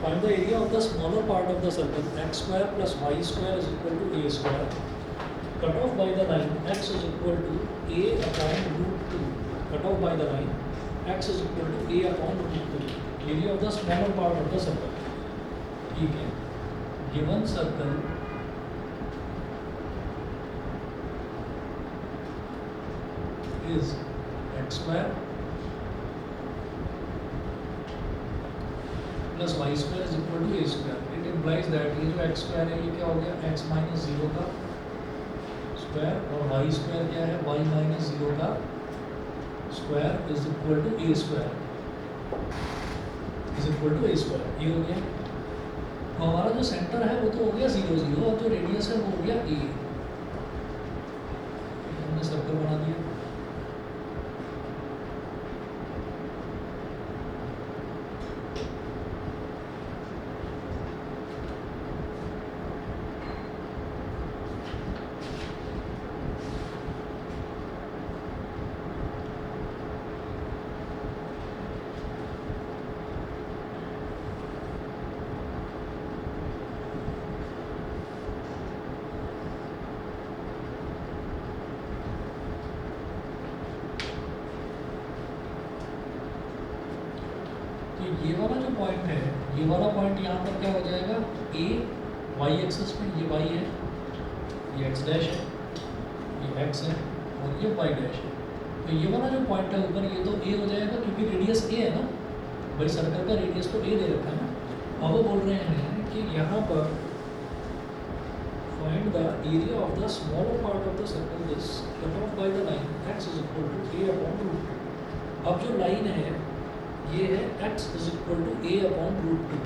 Find the area of the smaller part of the circle x square plus y square is equal to a square. Cut off by the line x is equal to a upon root 2. Cut off by the line x is equal to a upon root 2. Area of the smaller part of the circle. ठीक है. Given circle is x square plus y square is equal to a square. It implies that ये जो x square है ये क्या हो गया x minus 0 का स्क्वायर और y square क्या है y minus 0 का square is equal to a square is equal to a square. ये हो गया. तो हमारा जो सेंटर है वो तो हो गया 0 0 और जो रेडियस है वो हो गया a. हमने सर्कल बना दिया. ये वाला जो पॉइंट है ये वाला पॉइंट यहाँ पर क्या हो जाएगा a y एक्सिस पे. ये y है, ये x डैश है, ये x है और ये y डैश है. तो ये वाला जो पॉइंट है ऊपर ये तो a हो जाएगा क्योंकि रेडियस a है ना भाई. सर्कल का रेडियस तो a दे रखा है ना. अब वो बोल रहे हैं कि यहाँ पर find the area of the smaller part of the circle this cut off by the line x is equal to a upon root 2. अब जो लाइन है ये है x is equal to a upon root 2.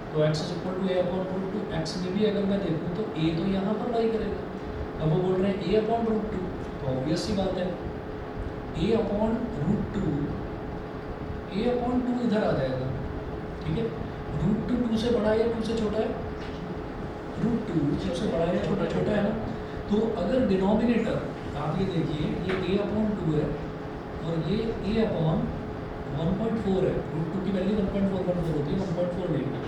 तो x is equal to a upon root 2. x में भी अगर मैं देखूँ तो a तो यहाँ पर लाई करेगा. अब वो बोल रहे हैं a अपॉन रूट 2. तो ऑब्वियस सी बात है a upon root 2 a upon 2 इधर आ जाएगा. ठीक है. रूट 2 से बड़ा है या 2 से छोटा है? रूट 2 सबसे बड़ा है या छोटा? छोटा है ना. तो अगर डिनोमिनेटर आप ये देखिए ये a अपॉन 2 है और ये a अपॉन 1.4 है. रूट 2 की वैल्यू 1.414 होती है. 1.4 लेंगे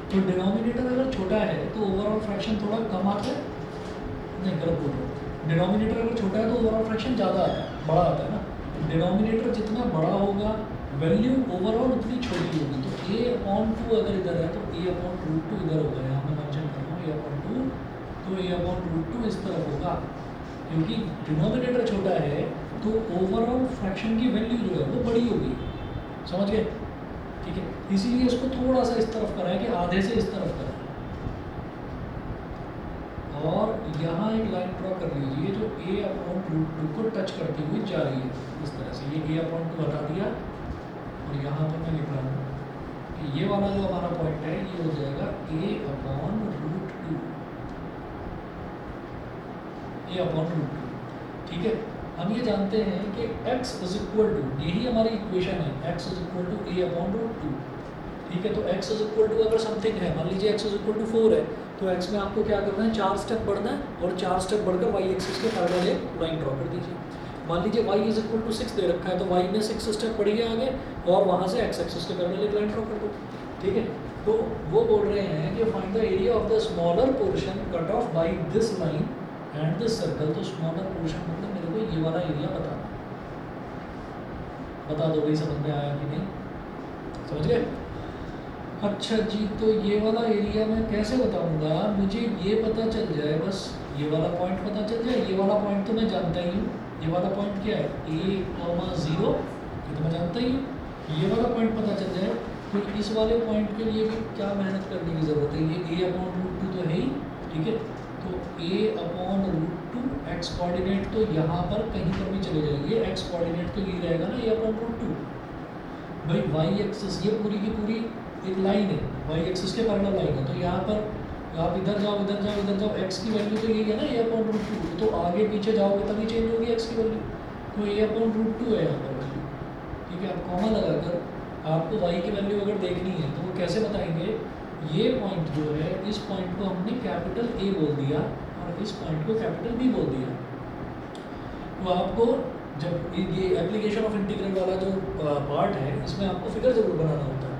तो डिनोमिनेटर अगर छोटा है तो ओवरऑल फ्रैक्शन थोड़ा कम आता है. नहीं गलत बोल रहा हूँ. डिनोमिनेटर अगर छोटा है तो ओवरऑल फ्रैक्शन ज़्यादा आता है, बड़ा आता है ना. डिनोमिनेटर जितना बड़ा होगा वैल्यू ओवरऑल उतनी छोटी होगी. तो a अपॉन 2 अगर इधर है तो a अपॉन रूट 2 इधर होगा. यहाँ मैं मेंशन कर रहा हूँ a अपॉन 2. तो a अपॉन रूट 2 इस तरफ होगा क्योंकि डिनोमिनेटर छोटा है तो ओवरऑल फ्रैक्शन की वैल्यू जो है वो बड़ी होगी. समझ गए? ठीक है. इसीलिए इसको थोड़ा सा इस तरफ करा है कि आधे से इस तरफ करा है. और यहाँ एक लाइन ड्रॉ कर लीजिए जो a अपॉन रूट 2 को टच करती हुई जा रही है इस तरह से. ये a अपॉन 2 हटा दिया और यहाँ पर मैं लिख रहा हूँ कि ये वाला जो हमारा पॉइंट है ये हो जाएगा a upon root 2. a upon root 2. ठीक है. हम ये जानते हैं कि x इज इक्वल टू, यही हमारी इक्वेशन है, x is equal to a upon root 2. ठीक है. तो x इज इक्वल टू अगर समथिंग है, मान लीजिए x इज इक्वल टू 4 है तो x में आपको क्या करना है 4 स्टेप बढ़ना है और 4 स्टेप बढ़कर y एक्सिस के पैरेलल एक लाइन ड्रॉ कर दीजिए. मान लीजिए y इज इक्वल टू 6 दे रखा है तो y में 6 स्टेप बढ़िए आगे और वहाँ से x एक्सिस के पैरेलल एक लाइन ड्रॉ कर दो. ठीक है. तो वो बोल रहे हैं कि find the area of the smaller portion cut off by this line and this circle. तो स्मॉलर पोर्शन मतलब मेरे को ये वाला एरिया बता दो भाई. समझ में आया कि नहीं? समझ गए? अच्छा जी. तो ये वाला एरिया मैं कैसे बताऊंगा? मुझे ये पता चल जाए बस, ये वाला पॉइंट पता चल जाए. ये वाला पॉइंट तो मैं जानता ही हूँ. ये वाला पॉइंट क्या है a,0 ये तो मैं जानता ही हूँ. ये वाला पॉइंट पता चल जाए तो इस वाले पॉइंट के लिए भी क्या मेहनत करने की ज़रूरत है. ये a अपॉन रूट 2 तो है ही. ठीक है. तो a upon root 2 x coordinate तो यहाँ पर कहीं पर भी चले जाइए. एक्स कोऑर्डिनेट तो ये रहेगा ना a अपॉन रूट 2. भाई वाई एक्सिस ये पूरी की पूरी एक लाइन है, वाई एक्सिस के पैरेलल लाइन है. तो यहाँ पर आप इधर जाओ इधर जाओ इधर जाओ, एक्स की वैल्यू तो यही है ना a अपॉन रूट 2. तो आगे पीछे जाओगे तभी चेंज होगी एक्स की वैल्यू. तो a अपॉन रूट 2 है यहाँ पर वैल्यू. ठीक है. आप कॉमा लगाकर आपको y की वैल्यू अगर देखनी है तो वो कैसे बताएंगे? ये पॉइंट जो है इस पॉइंट को हमने कैपिटल A बोल दिया और इस पॉइंट को कैपिटल B बोल दिया. तो आपको जब ये एप्लीकेशन ऑफ इंटीग्रल वाला जो पार्ट है इसमें आपको फिगर ज़रूर बनाना होता है.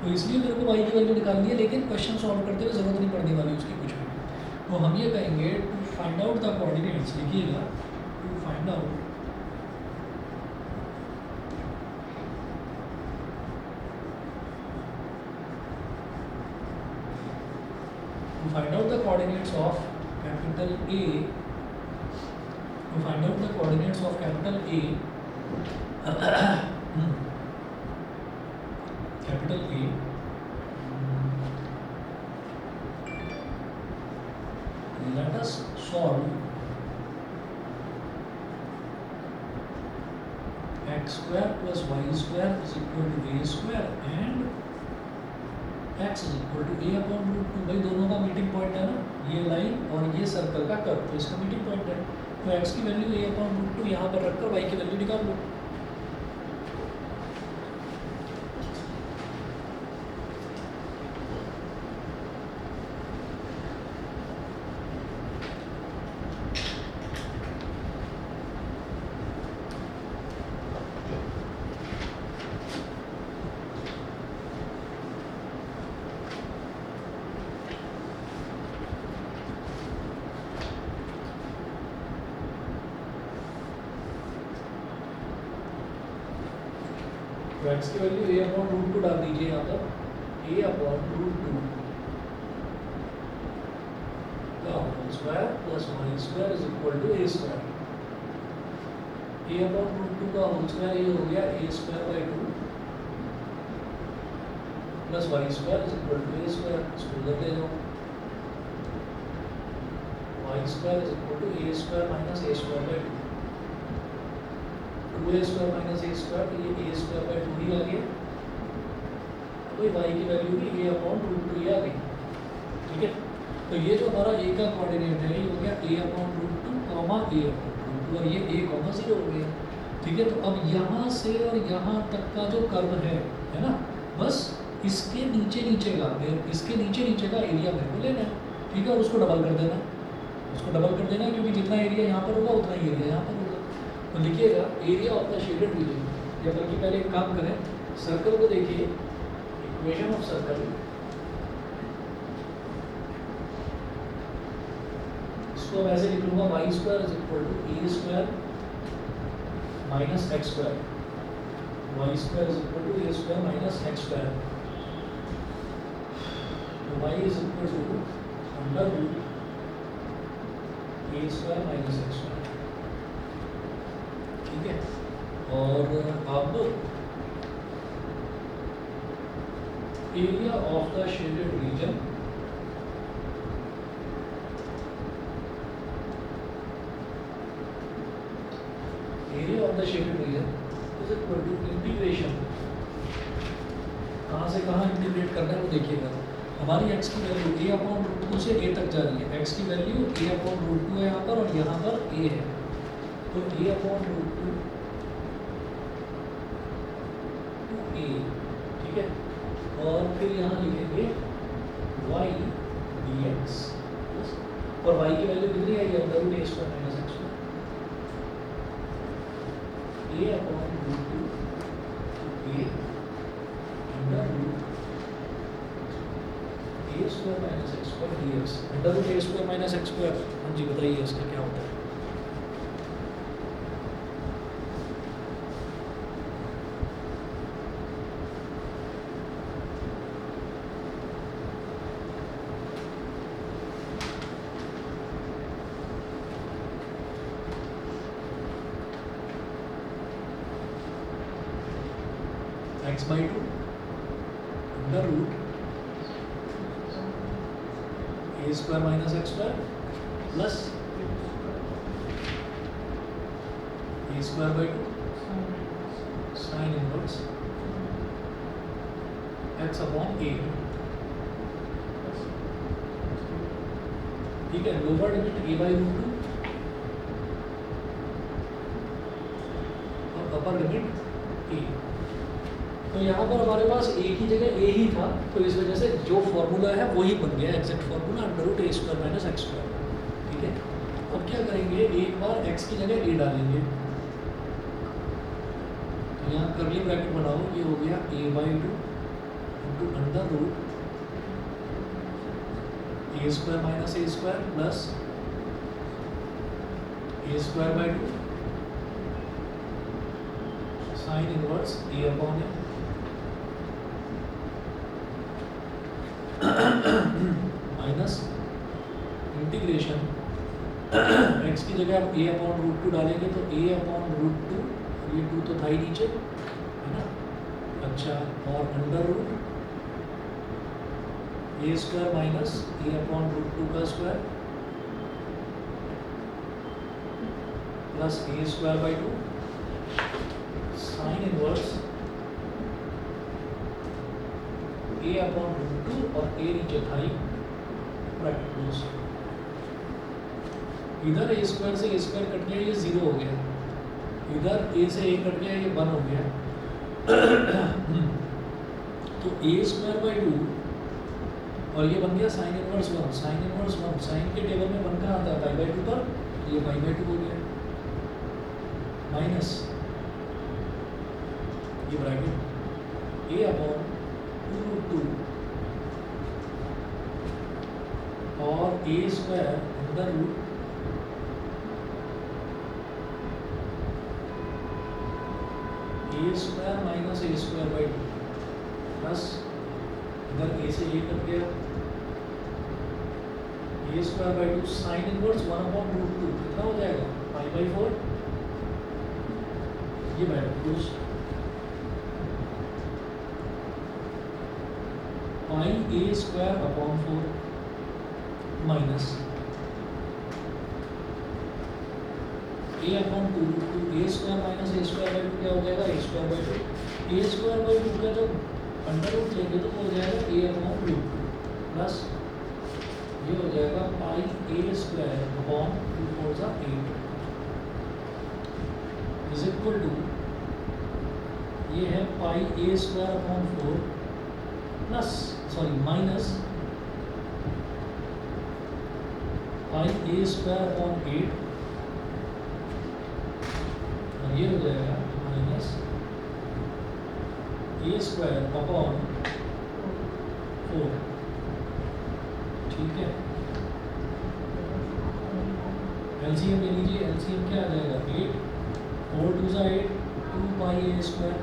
तो इसलिए मेरे को y की वैल्यू निकालनी है, लेकिन क्वेश्चन सॉल्व करते हुए ज़रूरत नहीं पड़ने वाली उसकी कुछ भी। तो हम ये कहेंगे to find out the coordinates, लिखिएगा to find out the coordinates of capital A, to find out the coordinates of capital A capital A let us solve x square plus y square is equal to a square and x is equal to a upon root two. भाई दोनों का meeting point है ना, ये line और ये circle का curve, तो इसका मीटिंग पॉइंट है। तो x की value a upon root two यहाँ पर रखकर y की वैल्यू निकाल लो। तो x की value a upon root two डाल दीजिए यहाँ पर, a अपॉन रूट टू का whole square plus y square is equal to a square. a upon root two का होल स्क्वायर ये हो गया a square by two plus y square is equal to a square. इसको उधर ले जाओ, y square is equal to a square minus a square by two. Two a square minus a square, तो ये ए square by to ही आ गया। तो Y की value भी ए अपॉन रूट टू ही आ गई। ठीक है, तो ये जो हमारा ए का कोऑर्डिनेट है ये हो गया ए अपॉन रूट टू कॉमा ए अपॉन रूट टू, और ये ए कॉमा जीरो हो गया। ठीक है, तो अब यहाँ से और यहाँ तक का जो कर्व है ना, बस इसके नीचे नीचे का एरिया मेरे को लेना है। ठीक है, और उसको डबल कर देना, क्योंकि जितना एरिया यहाँ पर होगा उतना ही एरिया यहाँ पर होगा। तो लिखिएगा area of the shaded reason, या बल्कि पहले एक काम करें, सर्कल को देखिए, इक्वेशन ऑफ सर्कल, इसको वैसे लिख लूँगा y square is equal to a square minus x square, y square is equal to a square minus x square. तो y is equal to under root a square minus x square. ठीक है, और अब area of the shaded region, area of the shaded region is equal to integration, कहाँ से कहाँ integrate करना है वो देखिएगा। हमारी x की value a upon root two से a तक जा रही है, x की value a upon root two है यहाँ पर, और यहाँ पर a है, तो a upon root two a। ठीक है, और फिर यहाँ लिखेंगे y dx, और y की वैल्यू कितनी आएगी, under root a square minus x square, a upon root two a under root a square minus x square dx, under root a square minus x square. हाँ जी, बताइए इसका क्या होता है। x by 2 under root a square minus x square plus a square by two sine inverse x upon a। ठीक है, lower limit a by root two और अपर लिमिट a। तो यहाँ पर हमारे पास a की जगह a ही था, तो इस वजह से जो फॉर्मूला है वही बन गया, exact formula, under root a square minus x square. ठीक है, अब क्या करेंगे, एक बार x की जगह a डालेंगे, तो यहाँ कर्ली ब्रैकेट बनाओ, ये हो गया a by two into under root a square minus a square plus a square by 2 sine inverse a upon a minus integration x की जगह आप a अपॉन रूट 2 डालेंगे तो a अपॉन रूट 2, ये 2 तो था ही नीचे, है ना। अच्छा, और under root a square minus a upon root 2 का square plus a square by 2 sine inverse a upon root 2 और ए नीचे था ही, ब्रैकेट क्लोज। इधर ए स्क्वायर से ए स्क्वायर कट गया, ये 0 हो गया, इधर ए से ए कट गया, ये 1 हो गया। तो ए स्क्वायर बाई 2 और ये बन गया sine inverse 1, sine inverse 1, sine के टेबल में 1 कहाँ आता है, पाई बाई 2 पर, ये पाई बाई 2 हो गया, माइनस ये ब्रैकेट ए अपॉन 2 रूट 2 और a square under root a square minus a square by 2 plus इधर ए से ए कट गया, a square by 2 sine inverse 1 upon root 2 कितना हो जाएगा, पाई बाई 4, ये bracket close. Pi a square upon 4 minus a upon 2 root 2, a square minus a square by 2 क्या हो जाएगा, a square by 2, a square by 2 का जब under root लेंगे तो हो जाएगा ए अपॉन रूट 2 प्लस ये हो जाएगा पाई ए स्क्वायर अपॉन 2 4 सा 8 इज इक्वल टू, ये है pi a square upon 4 plus sorry minus pi a square upon 8 और ये हो जाएगा माइनस ए स्क्वायर अपॉन 4, ठीक है। एलसीएम ले लीजिए, एलसीएम क्या आ जाएगा, 8 4 2 सा 8, 2 पाई a square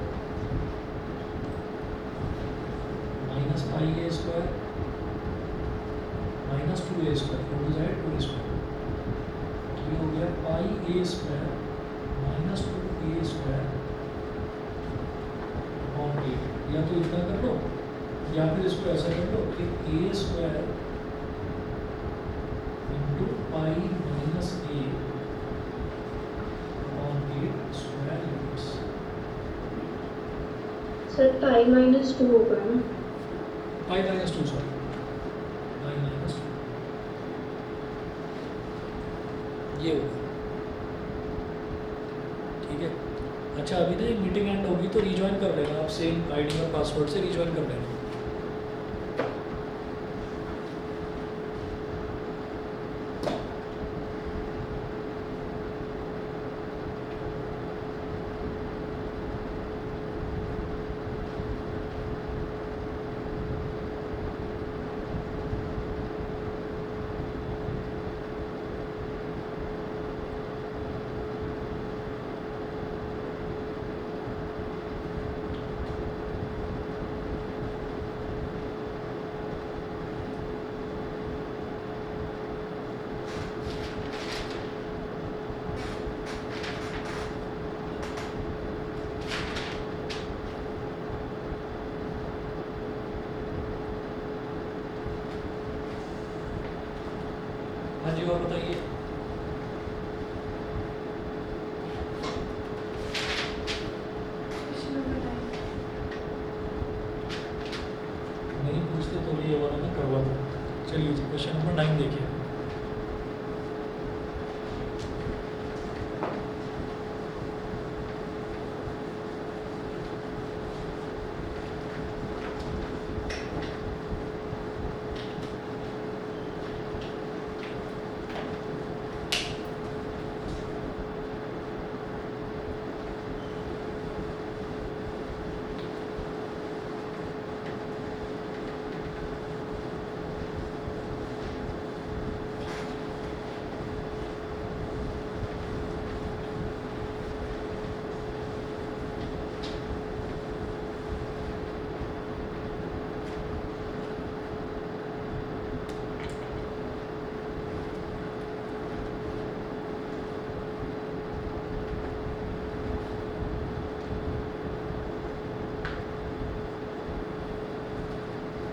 minus pi a square minus 2 a square, 4 2 सा 8 2 ए स्क्वायर, ये हो गया पाई a square minus 2 a square upon 8, या तो इतना कर लो या फिर इसको ऐसा कर लो कि a square into pi minus a upon 8 square units. Sir pi minus 2 होगा ना, pi minus 2 sorry pi minus 2 ये होगा, ठीक है। अच्छा, अभी ना एक मीटिंग एंड होगी तो रिज्वाइन कर लेना आप, सेम आईडी और पासवर्ड से रिज्वाइन कर लेना। हाँ जी, और बताइए। नहीं पूछते तो ये वाला मैं करवा दूँ। चलिए जी, क्वेश्चन नंबर 9 देखिए।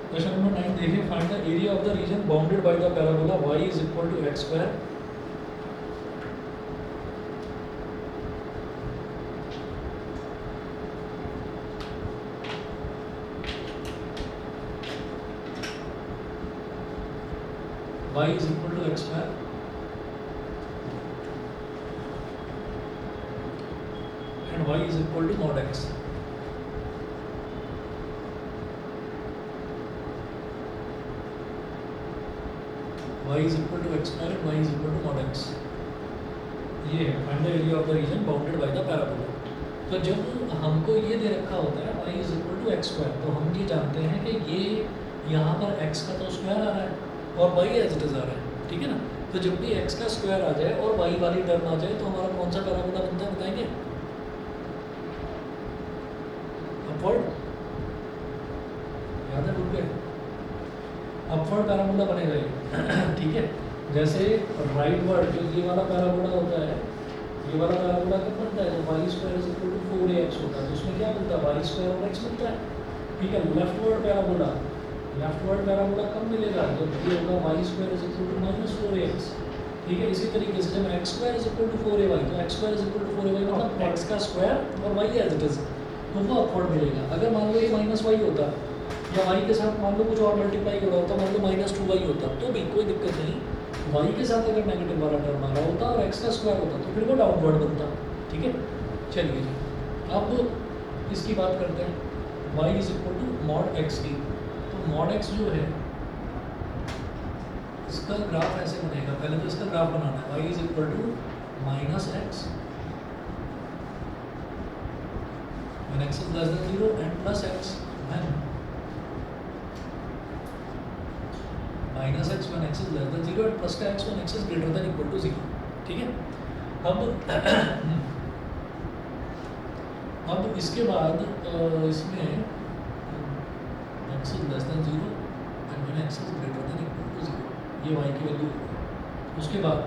क्वेश्चन नंबर 9 देखिए, find the area of the region bounded by the parabola y is equal to x square y is equal to x square and y is equal to mod x. Y is equal to x square and y is equal to mod x. ये है find the area of the region bounded by the parabola. तो जब हमको ये दे रखा होता है y is equal to x square, तो हम ये जानते हैं कि ये यहाँ पर x का तो स्क्वायर आ रहा है और y एज इट इज आ रहा है, ठीक है ना. तो जब भी x का स्क्वायर आ जाए और y वाली टर्म आ जाए तो हमारा कौन सा पैराबोला बनता है बताएंगे? अपवर्ड, याद है भूल गए? अपवर्ड पैराबोला बनेगा ये ठीक है. जैसे राइट वर्ड जो ये वाला पैराबोला होता है, ये वाला पैराबोला कब बनता है? जब y square is equal to 4ax होता है, तो उसमें क्या मिलता है? y स्क्वायर और x मिलता है, ठीक है. लेफ्ट वर्ड पैराबोला कब मिलेगा? जब ये होगा y square is equal to -4ax, ठीक है. इसी तरीके से जब x square is equal to 4ay, तो x square is equal to 4ay मतलब x का स्क्वायर और y एज इट इज, तो वो अपवर्ड मिलेगा. अगर मान लो ये -y होता या y के साथ मान लो कुछ और मल्टीप्लाई हो रहा होता, मान लो -2y होता, तो भी कोई दिक्कत नहीं. y के साथ अगर नेगेटिव वाला टर्म आ रहा होता और x का स्क्वायर होता तो फिर वो डाउनवर्ड बनता, ठीक है. चलिए जी, अब इसकी बात करते हैं. y is equal to mod x की, तो मॉड x जो है इसका ग्राफ ऐसे बनेगा. पहले तो इसका ग्राफ बनाना है. y is equal to -x when x is less than 0 and plus x when -x when x is less than 0 and plus का x when x is greater than equal to 0, ठीक है. अब इसके बाद इसमें x is less than 0 and when x is greater than equal to 0, ये y की value. उसके बाद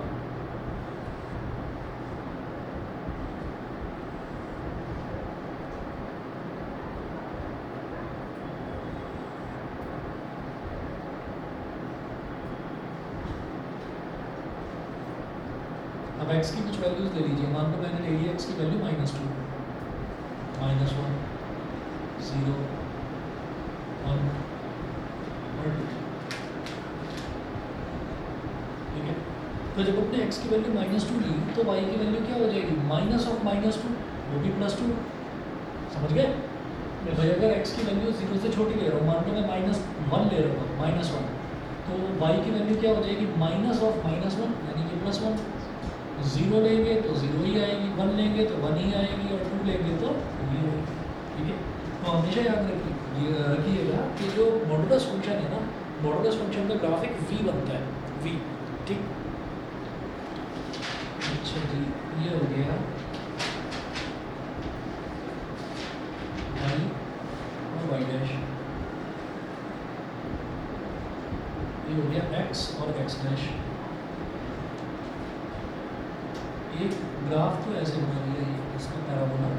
अब x की कुछ वैल्यूज ले लीजिए. मान लो मैंने ले लिया x की वैल्यू -2, -1, 0, 1 और 2, ठीक है. तो जब अपने x की वैल्यू -2 ली तो y की वैल्यू क्या हो जाएगी? -2, वो भी +2. समझ गए भाई? अगर x की वैल्यू 0 से छोटी ले रहा हूँ, मान लो मैं -1 ले रहा हूँ, -1, तो y की वैल्यू क्या हो जाएगी? -1 यानी कि +1. 0 लेंगे तो 0 ही आएगी, 1 लेंगे तो 1 ही आएगी और 2 लेंगे तो 2 ही आएगी, ठीक है. तो हमेशा याद रखिएगा कि जो मॉडुलस फंक्शन है ना, मॉडुलस फंक्शन का ग्राफिक v बनता है, v, ठीक. अच्छा जी, ये हो गया y और y डैश, ये हो गया x और x डैश. एक ग्राफ तो ऐसे बना लिया, ये इसका पैराबोला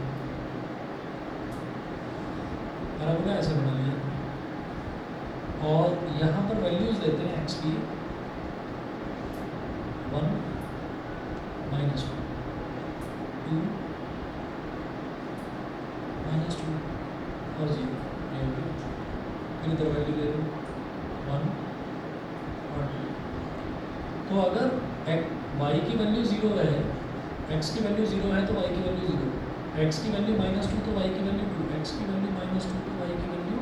ऐसे बना लिया और यहाँ पर वैल्यूज देते हैं x की 1, -1, 2, -2 और 0. ये हो गया. फिर इधर वैल्यू दे दो 1 और 2. तो अगर y की वैल्यू 0 है, x की वैल्यू 0 है तो y की वैल्यू 0, x की वैल्यू -2 तो y की वैल्यू 2, x की वैल्यू -2 तो y की वैल्यू 2.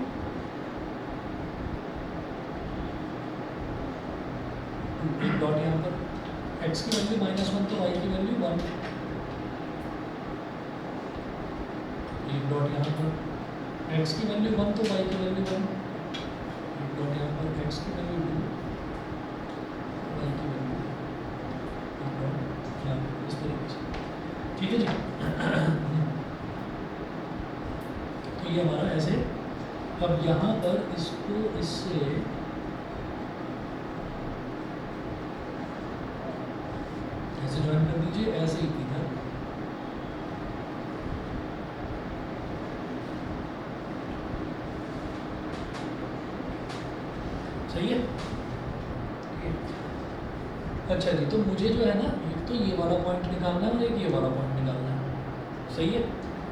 एक डॉट यहाँ पर. x की वैल्यू -1 तो y की वैल्यू 1, एक डॉट यहाँ पर. x की वैल्यू 1 तो y की वैल्यू 1, एक डॉट यहाँ पर. x की वैल्यू 2, y की वैल्यू 2, एक डॉट यहाँ पर. इस तरीके से, ठीक है जी. तो ये हमारा ऐसे. अब यहाँ पर इसको इससे ऐसे ज्वाइन कर दीजिए, ऐसे ही इधर. सही है? अच्छा जी, तो मुझे जो है ना एक तो ये वाला पॉइंट निकालना है और एक ये वाला पॉइंट निकालना है, सही है?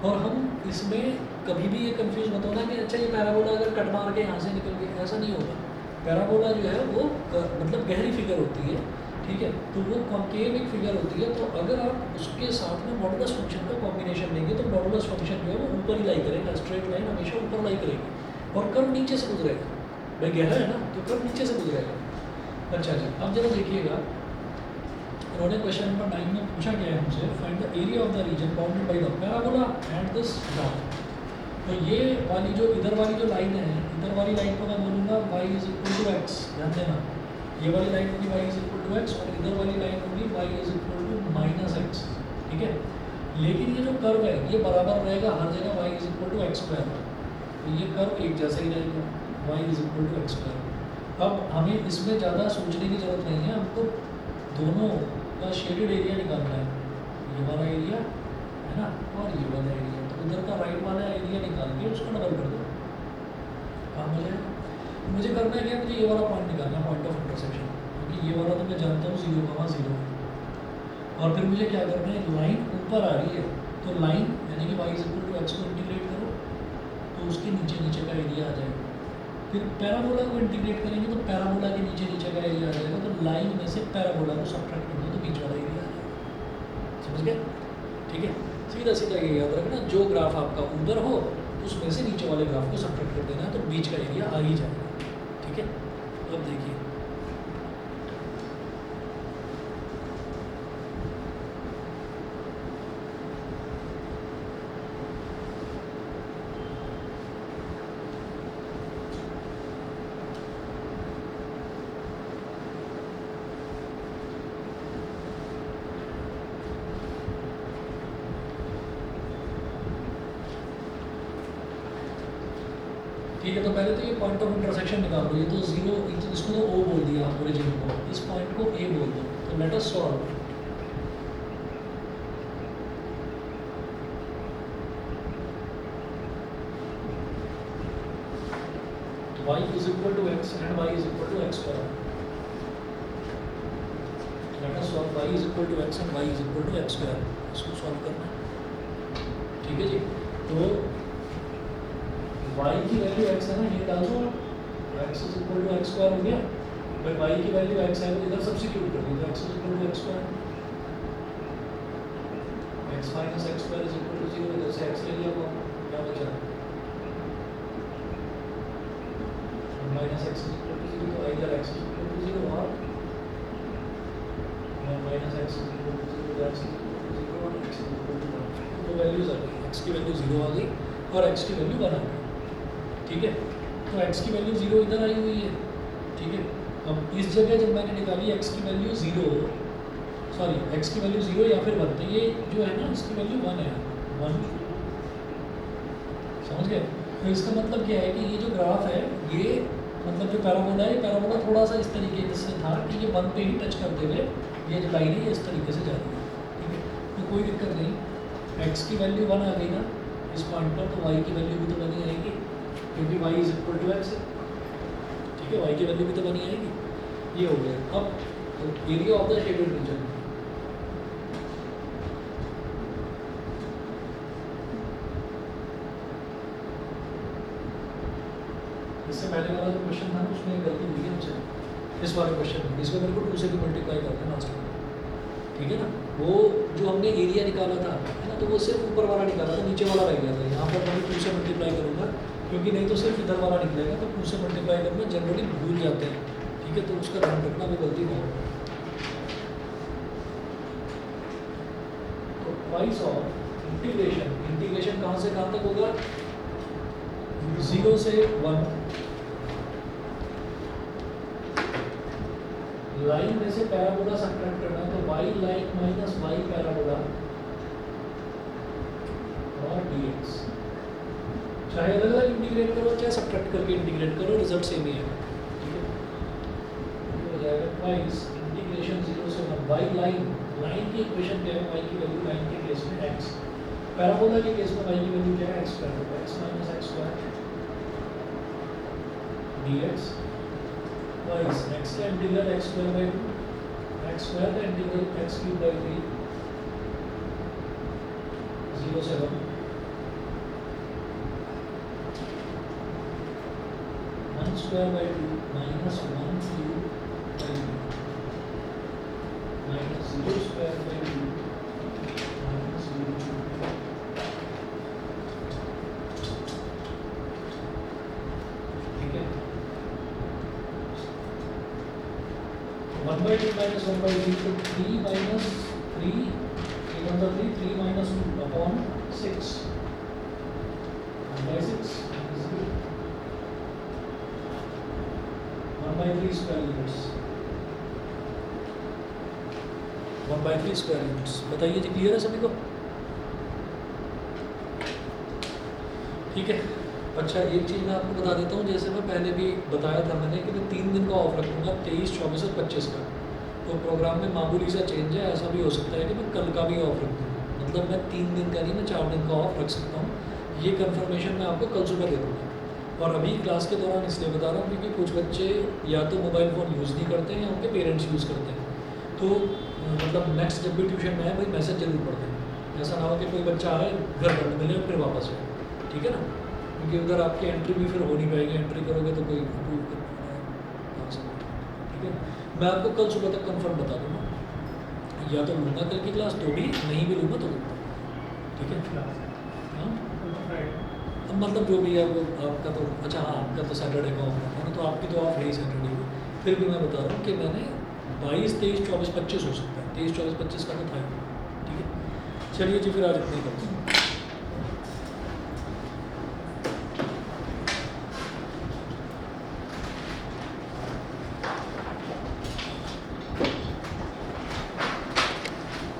और हम इसमें कभी भी ये कंफ्यूज मत होना कि अच्छा ये पैराबोला अगर कट मार के यहाँ से निकल गया, ऐसा नहीं होगा। पैराबोला जो है वो मतलब गहरी फिगर होती है, ठीक है? तो वो कॉन्केव एक फिगर होती है, तो अगर आप उसके साथ में मॉडुलस फंक्शन का कॉम्बिनेशन लेंगे तो मॉडुलस फंक्शन जो है वो ऊपर ही लाई करेगा, स्ट्रेट लाइन हमेशा ऊपर लाई करेगी और कर्व नीचे से गुजरेगा। भाई गहरा है ना, तो कर्व नीचे से गुजरेगा। अच्छा जी, अब जरा देखिएगा, उन्होंने क्वेश्चन नंबर 9 में पूछा गया है हमसे, find the area of the region bounded by the parabola and this graph. तो ये वाली जो इधर वाली जो लाइन है, इधर वाली लाइन को मैं बोलूँगा y is equal to x, ध्यान देना। ये वाली लाइन होगी y is equal to x और इधर वाली लाइन होगी y is equal to minus x, ठीक है? लेकिन ये जो कर्व है ये बराबर रहेगा हर जगह y is equal to x square, तो ये कर्व एक जैसा ही रहेगा, y is equal to x square. अब हमें इसमें ज़्यादा सोचने की ज़रूरत नहीं है, हमको दोनों का शेडेड एरिया निकालना है, ये वाला एरिया है ना और ये वाला एरिया, तो उधर का राइट वाला एरिया निकाल के उसको डबल कर दो, काम हो जाएगा। मुझे करना है क्या, मुझे ये वाला पॉइंट निकालना, पॉइंट ऑफ इंटरसेक्शन, क्योंकि ये वाला तो मैं जानता हूँ 0,0 है। और फिर मुझे क्या करना है, लाइन ऊपर आ रही है तो लाइन यानी कि y is equal to x को इंटीग्रेट करो तो उसके नीचे नीचे का एरिया आ जाएगा। फिर पैराबोला को इंटीग्रेट करेंगे तो पैराबोला के नीचे नीचे का एरिया आ जाएगा, तो लाइन में से पैराबोला को सब्ट्रैक्ट कर दो तो बीच वाला एरिया आ जाएगा। समझ गए? ठीक है, सीधा सीधा ये याद रखना, जो ग्राफ आपका ऊपर हो उसमें से नीचे वाले ग्राफ को सब्ट्रैक्ट कर देना है तो बीच का एरिया आ ही जाएगा। ठीक है, अब देखिए ठीक है, तो पहले तो ये पॉइंट ऑफ इंटरसेक्शन निकाल दो, ये तो जीरो, इसको तो ओ बोल दिया ओरिजिन को, इस पॉइंट को ए बोल दो। तो let us solve. y is equal to x and y is equal to x square. Let us solve y is equal to x and y is equal to x square, इसको solve करना है। ठीक है जी, तो y की value x है ना, ये डाल दो, x is equal to x square हो गया। फिर y की वैल्यू x है तो इधर सब्स्टिट्यूट कर दीजिए, x is equal to x square, x minus x square is equal to 0, इधर से x ले लिया, क्या बचा minus x is equal to 0, तो इधर x इज इक्वल टू 0 और minus x is equal to 0, x is equal to 0 और x इज इक्वल टू 1। तो वैल्यूज आ गई, x की वैल्यू 0 आ गई और x की वैल्यू 1 आ गई। ठीक है, तो x की वैल्यू 0 इधर आई हुई है। ठीक है, अब इस जगह जब मैंने निकाली x की वैल्यू 0, सॉरी x की वैल्यू 0 या फिर 1, तो ये जो है ना इसकी वैल्यू 1 है, 1। समझ गए? तो इसका मतलब क्या है कि ये जो ग्राफ है, ये मतलब जो पैराबोला है, पैराबोला थोड़ा सा इस तरीके से था कि ये 1 पे ही टच करते हुए ये जो लाइन है ये इस तरीके से जा रही है। ठीक है, तो कोई दिक्कत नहीं, x की वैल्यू 1 आ गई ना इस पॉइंट पर, तो y की वैल्यू भी तो बनी आएगी क्योंकि y is equal to x है। ठीक है, y की वैल्यू भी तो बनी आएगी, ये हो गया। अब area of the shaded reason, इससे पहले वाला जो क्वेश्चन था ना उसमें गलती हुई है मुझसे, इस वाले क्वेश्चन में इसमें मेरे को 2 से भी मल्टीप्लाई करना है लास्ट में। ठीक है ना, वो जो हमने एरिया निकाला था है ना, तो वो सिर्फ ऊपर वाला निकाला था, नीचे वाला रह गया था। यहाँ पर मैं 2 से मल्टीप्लाई करूँगा क्योंकि नहीं तो सिर्फ इधर वाला निकलेगा, तो 2 से मल्टीप्लाई करना जनरली भूल जाते हैं। ठीक है, तो उसका ध्यान रखना, वो गलती ना हो। तो वाइस ऑफ इंटीग्रेशन, इंटीग्रेशन कहाँ से कहाँ तक होगा, 0 से 1, लाइन में से पैराबोला सब्ट्रैक्ट करना है, तो y line minus y parabola और dx, चाहे अलग अलग इंटीग्रेट करो चाहे सब्ट्रैक्ट करके इंटीग्रेट करो, रिजल्ट सेम ही है। ठीक है, तो हो जाएगा ट्वाइस इंटीग्रेशन 0 से 1, y लाइन, लाइन की इक्वेशन क्या है, y की वैल्यू लाइन के केस में x, पैराबोला के केस में y की वैल्यू क्या है, x square, x minus x square dx twice x का integral x square by two, x square का इंटीग्रल एक्स क्यूब बाई 3, 0 से 1, 1 square by two minus 1 cube by 2 minus 0 square by 2 minus 0 cube. ठीक है, 1 by 2 minus 1 by 3, तो 3 minus 3, 3 1 3, 3 minus 2 upon 6, 1 by 6 is 0, 1 by 3 square units, 1 by 3 square units। बताइए जी, clear है सभी को? ठीक है। अच्छा, एक चीज़ मैं आपको बता देता हूँ, जैसे मैं पहले भी बताया था मैंने कि मैं 3 दिन का ऑफ रखूँगा, 23, 24 और 25 का। तो प्रोग्राम में मामूली सा चेंज है, ऐसा भी हो सकता है कि मैं कल का भी ऑफ रख दूँ, मतलब मैं 3 दिन का नहीं, मैं 4 दिन का ऑफ रख सकता हूँ। ये कंफर्मेशन मैं आपको कल सुबह दे दूँगा। और अभी क्लास के दौरान इसलिए बता रहा हूँ क्योंकि कुछ बच्चे या तो मोबाइल फ़ोन यूज़ नहीं करते हैं या उनके पेरेंट्स यूज़ करते हैं। तो मतलब नेक्स्ट जब भी ट्यूशन में है वही मैसेज जरूर पढ़ते हैं, ऐसा ना हो कि कोई बच्चा आ रहा है घर बंद मिले और फिर वापस आए, ठीक है ना? क्योंकि उधर आपकी एंट्री भी फिर हो नहीं पाएगी, एंट्री करोगे तो कोई अप्रूव कर पाएगा, ठीक है। मैं आपको कल सुबह तक कंफर्म बता दूँगा, या तो लूँगा कल की क्लास, तो भी नहीं भी लूँगा तो लूँगा, ठीक है। हाँ, अब मतलब जो भी है वो आपका तो, अच्छा हाँ, आपका तो सैटरडे का ऑफ है ना, तो आपकी तो ऑफ है ही सैटरडे को। फिर भी मैं बता रहा हूँ कि मैंने 22, 23, 24, 25 हो सकता है, 23, 24, 25 का तो था ही, ठीक है। चलिए जी, फिर आज इतना ही करते हैं।